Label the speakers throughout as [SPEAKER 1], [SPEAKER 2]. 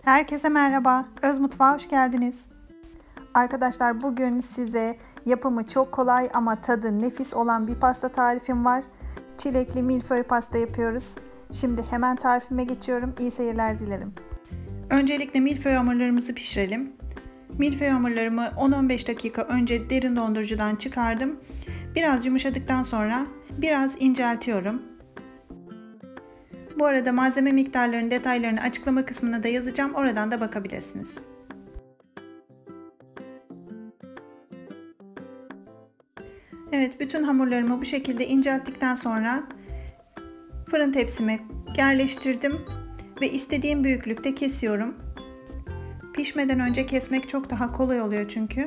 [SPEAKER 1] Herkese merhaba, Öz Mutfağa hoş geldiniz. Arkadaşlar bugün size yapımı çok kolay ama tadı nefis olan bir pasta tarifim var. Çilekli milföy pasta yapıyoruz. Şimdi hemen tarifime geçiyorum. İyi seyirler dilerim. Öncelikle milföy hamurlarımızı pişirelim. Milföy hamurlarımı 10-15 dakika önce derin dondurucudan çıkardım. Biraz yumuşadıktan sonra biraz inceltiyorum. Bu arada malzeme miktarlarının detaylarını açıklama kısmına da yazacağım. Oradan da bakabilirsiniz. Evet, bütün hamurlarımı bu şekilde incelttikten sonra fırın tepsime yerleştirdim ve istediğim büyüklükte kesiyorum. Pişmeden önce kesmek çok daha kolay oluyor çünkü.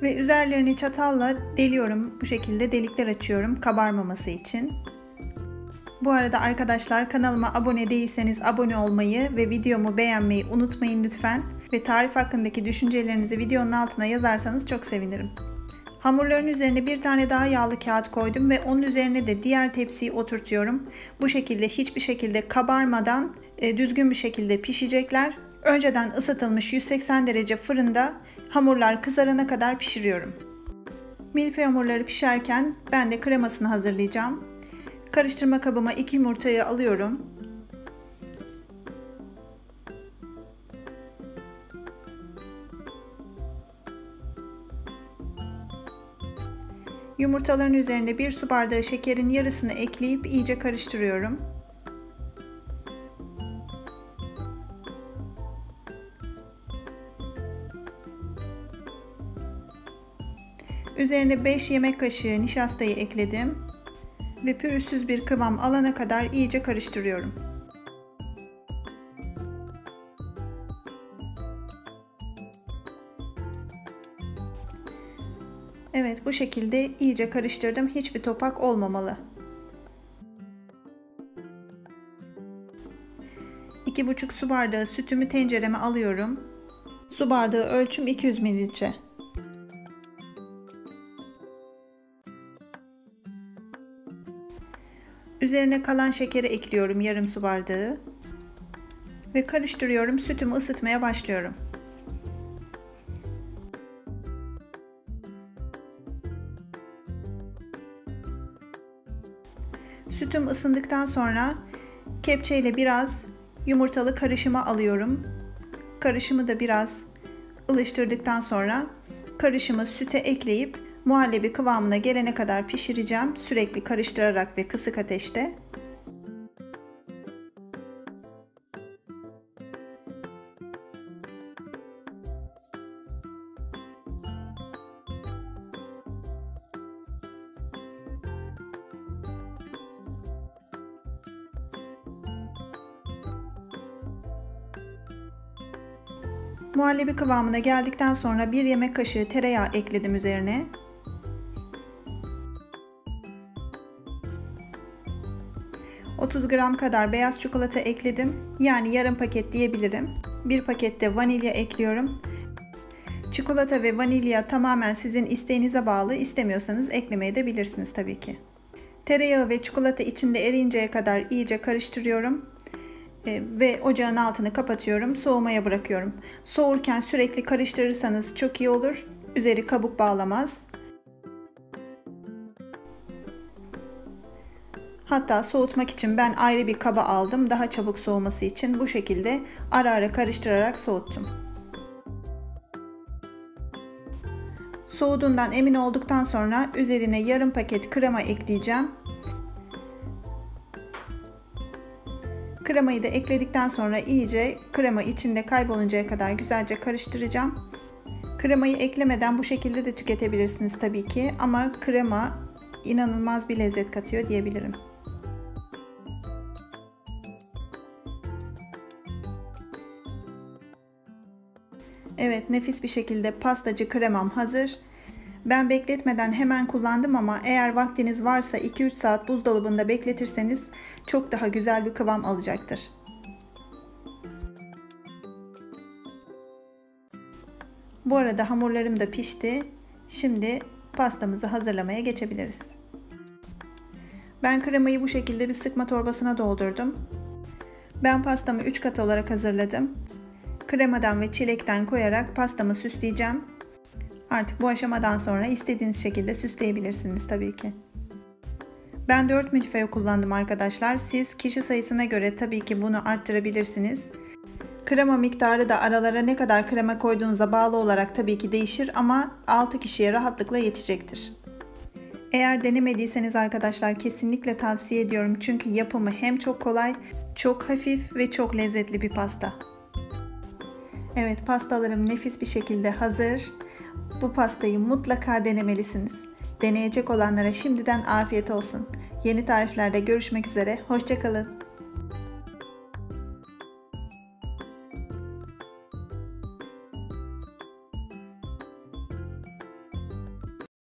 [SPEAKER 1] Ve üzerlerini çatalla deliyorum. Bu şekilde delikler açıyorum kabarmaması için. Bu arada arkadaşlar, kanalıma abone değilseniz abone olmayı ve videomu beğenmeyi unutmayın lütfen. Ve tarif hakkındaki düşüncelerinizi videonun altına yazarsanız çok sevinirim. Hamurların üzerine bir tane daha yağlı kağıt koydum ve onun üzerine de diğer tepsiyi oturtuyorum. Bu şekilde hiçbir şekilde kabarmadan düzgün bir şekilde pişecekler. Önceden ısıtılmış 180 derece fırında hamurlar kızarana kadar pişiriyorum. Milföy hamurları pişerken ben de kremasını hazırlayacağım. Karıştırma kabıma 2 yumurtayı alıyorum. Yumurtaların üzerine 1 su bardağı şekerin yarısını ekleyip iyice karıştırıyorum. Üzerine 5 yemek kaşığı nişastayı ekledim ve pürüzsüz bir kıvam alana kadar iyice karıştırıyorum. Evet, bu şekilde iyice karıştırdım. Hiçbir topak olmamalı. 2,5 su bardağı sütümü tencereme alıyorum. Su bardağı ölçüm 200 mililitre. Üzerine kalan şekeri ekliyorum, yarım su bardağı. Ve karıştırıyorum. Sütümü ısıtmaya başlıyorum. Sütüm ısındıktan sonra kepçeyle biraz yumurtalı karışımı alıyorum. Karışımı da biraz ılıştırdıktan sonra karışımı süte ekleyip muhallebi kıvamına gelene kadar pişireceğim. Sürekli karıştırarak ve kısık ateşte. Muhallebi kıvamına geldikten sonra 1 yemek kaşığı tereyağı ekledim üzerine. ...30 gram kadar beyaz çikolata ekledim. Yani yarım paket diyebilirim. 1 paket de vanilya ekliyorum. Çikolata ve vanilya tamamen sizin isteğinize bağlı. İstemiyorsanız eklemeye de bilirsiniz tabii ki. Tereyağı ve çikolata içinde eriyinceye kadar iyice karıştırıyorum. Ve ocağın altını kapatıyorum. Soğumaya bırakıyorum. Soğurken sürekli karıştırırsanız çok iyi olur. Üzeri kabuk bağlamaz. Hatta soğutmak için ben ayrı bir kaba aldım. Daha çabuk soğuması için bu şekilde ara ara karıştırarak soğuttum. Soğuduğundan emin olduktan sonra üzerine yarım paket krema ekleyeceğim. Kremayı da ekledikten sonra iyice krema içinde kayboluncaya kadar güzelce karıştıracağım. Kremayı eklemeden bu şekilde de tüketebilirsiniz tabii ki, ama krema inanılmaz bir lezzet katıyor diyebilirim. Evet, nefis bir şekilde pastacı kremam hazır. Ben bekletmeden hemen kullandım ama eğer vaktiniz varsa 2-3 saat buzdolabında bekletirseniz çok daha güzel bir kıvam alacaktır. Bu arada hamurlarım da pişti. Şimdi pastamızı hazırlamaya geçebiliriz. Ben kremayı bu şekilde bir sıkma torbasına doldurdum. Ben pastamı 3 kat olarak hazırladım. Kremadan ve çilekten koyarak pastamı süsleyeceğim. Artık bu aşamadan sonra istediğiniz şekilde süsleyebilirsiniz tabii ki. Ben 4 milföy kullandım arkadaşlar. Siz kişi sayısına göre tabii ki bunu arttırabilirsiniz. Krema miktarı da aralara ne kadar krema koyduğunuza bağlı olarak tabii ki değişir ama 6 kişiye rahatlıkla yetecektir. Eğer denemediyseniz arkadaşlar kesinlikle tavsiye ediyorum çünkü yapımı hem çok kolay, çok hafif ve çok lezzetli bir pasta. Evet, pastalarım nefis bir şekilde hazır. Bu pastayı mutlaka denemelisiniz. Deneyecek olanlara şimdiden afiyet olsun. Yeni tariflerde görüşmek üzere, hoşça kalın.